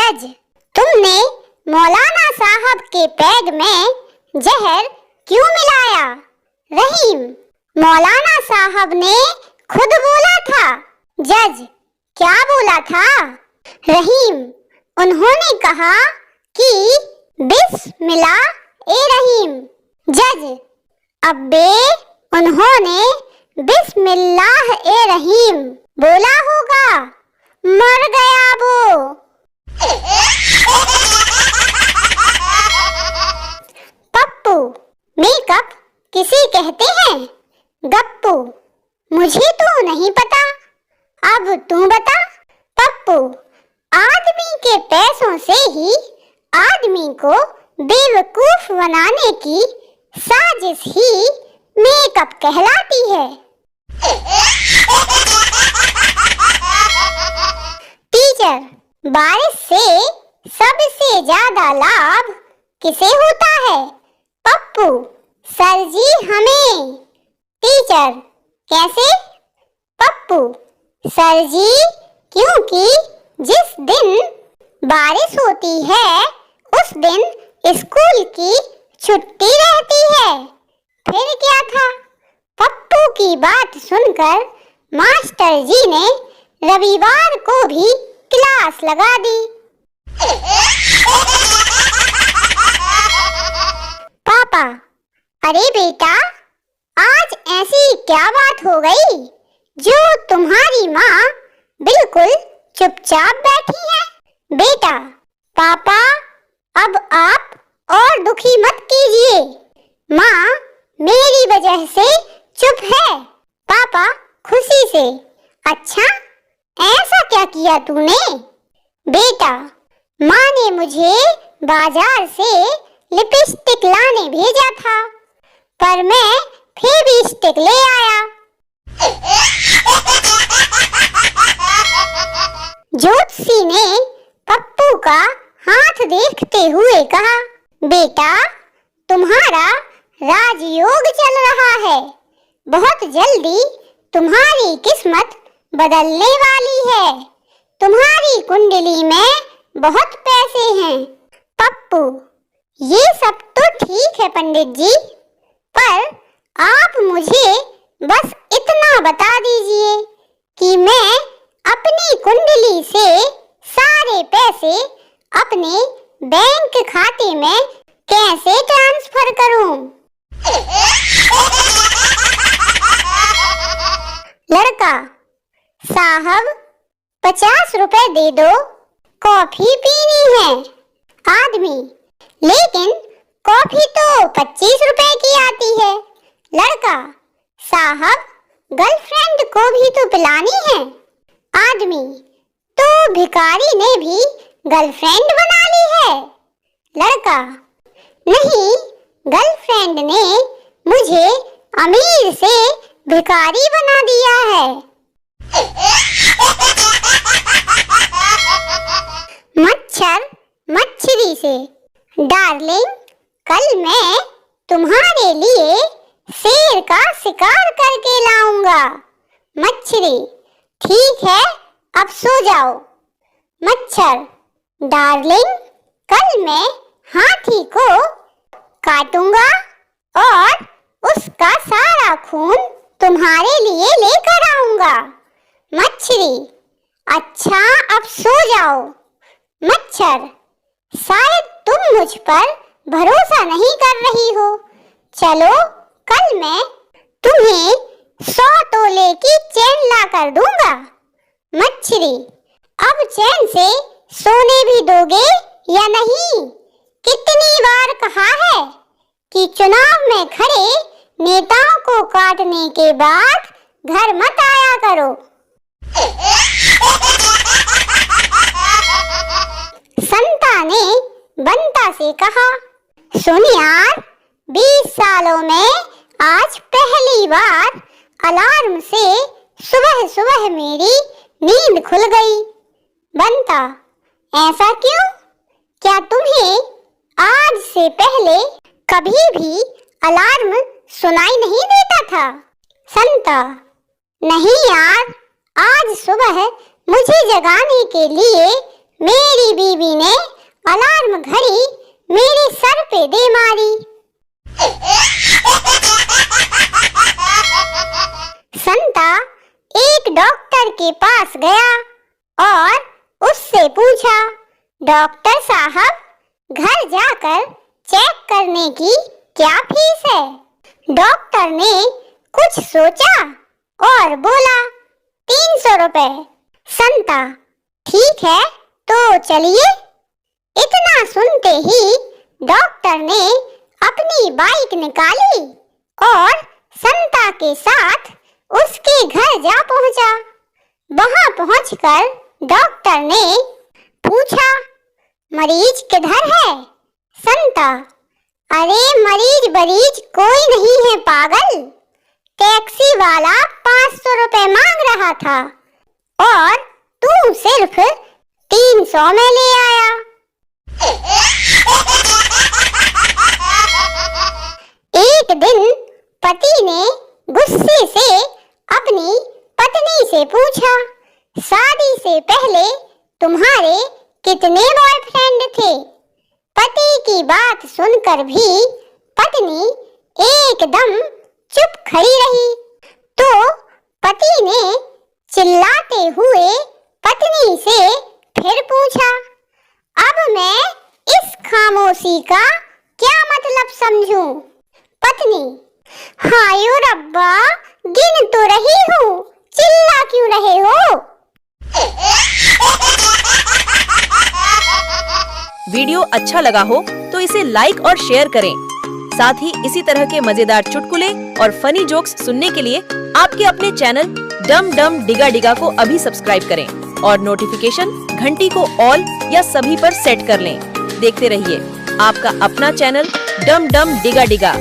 जज, तुमने मौलाना साहब के पैग में जहर क्यों मिलाया? रहीम, मौलाना साहब ने खुद बोला था। जज, क्या बोला था? रहीम, उन्होंने कहा कि बिस्मिल्लाह ए रहीम। जज, अब्बे, उन्होंने बिस्मिल्लाह ए रहीम बोला होगा, मर गया वो। पप्पू, मेकअप किसे कहते हैं? गप्पू, मुझे तो नहीं पता, अब तू बता। पप्पू, आदमी के पैसों से ही आदमी को बेवकूफ बनाने की साजिश ही मेकअप कहलाती है। टीचर, बारिश से सबसे ज्यादा लाभ किसे होता है? पप्पू, सर जी हमें। टीचर, कैसे? पप्पू, सर जी, क्योंकि जिस दिन बारिश होती है उस दिन स्कूल की छुट्टी रहती है। फिर क्या था? पप्पू की बात सुनकर मास्टर जी ने रविवार को भी क्लास लगा दी। पापा, अरे बेटा, आज ऐसी क्या बात हो गई जो तुम्हारी माँ बिल्कुल चुपचाप बैठी है? बेटा, पापा, अब आप और दुखी मत कीजिए। माँ मेरी वजह से चुप है। पापा खुशी से, अच्छा, ऐसा क्या किया तूने? बेटा, माँ ने मुझे बाजार से लिपस्टिक लाने भेजा था, पर मैं फेविस्टिक ले आया। ज्योतिषी ने पप्पू का हाथ देखते हुए कहा, बेटा, तुम्हारा राजयोग चल रहा है। बहुत जल्दी तुम्हारी किस्मत बदलने वाली है। तुम्हारी कुंडली में बहुत पैसे हैं। पप्पू, ये सब तो ठीक है पंडित जी, पर आप मुझे बस इतना बता दीजिए कि मैं अपनी कुंडली से सारे पैसे अपने बैंक खाते में कैसे ट्रांसफर करूं? लड़का, साहब 50 रुपए दे दो, कॉफी पीनी है। आदमी, लेकिन कॉफी तो 25 रुपए की आती है। लड़का, साहब गर्लफ्रेंड को भी तो पिलानी है। आदमी, तो भिखारी ने भी गर्लफ्रेंड बना ली है। लड़का, नहीं, गर्लफ्रेंड ने मुझे अमीर से भिखारी बना दिया है। मच्छर मच्छरी से, डार्लिंग, कल मैं तुम्हारे लिए शेर का शिकार करके लाऊंगा। मच्छरी, ठीक है, अब सो जाओ। मच्छर, डार्लिंग, कल मैं हाथी को काटूंगा और उसका सारा खून तुम्हारे लिए लेकर आऊंगा। मच्छरी, अच्छा, अब सो जाओ। मच्छर, शायद तुम मुझ पर भरोसा नहीं कर रही हो। चलो, कल मैं तुम्हें 100 तोले की चैन ला कर दूंगा। मच्छरी, अब चैन से सोने भी दोगे या नहीं? कितनी बार कहा है कि चुनाव में खड़े नेताओं को काटने के बाद घर मत आया करो। संता ने बंता से कहा, सुन यार, 20 सालों में आज पहली बार अलार्म से सुबह सुबह मेरी नींद खुल गई। बंता, ऐसा क्यों? क्या तुम्हें आज से पहले कभी भी अलार्म सुनाई नहीं देता था? संता, नहीं यार, आज सुबह मुझे जगाने के लिए मेरी बीवी ने अलार्म घड़ी मेरे सर पे दे मारी। संता एक डॉक्टर के पास गया और उससे पूछा, डॉक्टर साहब, घर जाकर चेक करने की क्या फीस है? डॉक्टर ने कुछ सोचा और बोला, 300 रुपए। संता, ठीक है, तो चलिए। इतना सुनते ही डॉक्टर ने अपनी बाइक निकाली और संता के साथ उसके घर जा पहुंचा। वहां पहुंचकर डॉक्टर ने पूछा, मरीज किधर है? संता, अरे मरीज बरीज कोई नहीं है पागल, टैक्सी वाला 500 रुपए मांग रहा था और तू सिर्फ 300 में ले आया। एक दिन पति ने गुस्से से अपनी पत्नी से पूछा, शादी से पहले तुम्हारे कितने बॉयफ्रेंड थे? पति की बात सुनकर भी पत्नी एकदम चुप खड़ी रही। तो पति ने चिल्लाते हुए पत्नी से फिर पूछा, अब मैं इस खामोशी का क्या मतलब समझूं? पत्नी, हायो रब्बा, गिन तो रही हूँ, चिल्ला क्यों रहे हो? वीडियो अच्छा लगा हो तो इसे लाइक और शेयर करें। साथ ही इसी तरह के मजेदार चुटकुले और फनी जोक्स सुनने के लिए आपके अपने चैनल डम डम डिगा डिगा को अभी सब्सक्राइब करें और नोटिफिकेशन घंटी को ऑल या सभी पर सेट कर लें। देखते रहिए आपका अपना चैनल डम डम डिगा डिगा।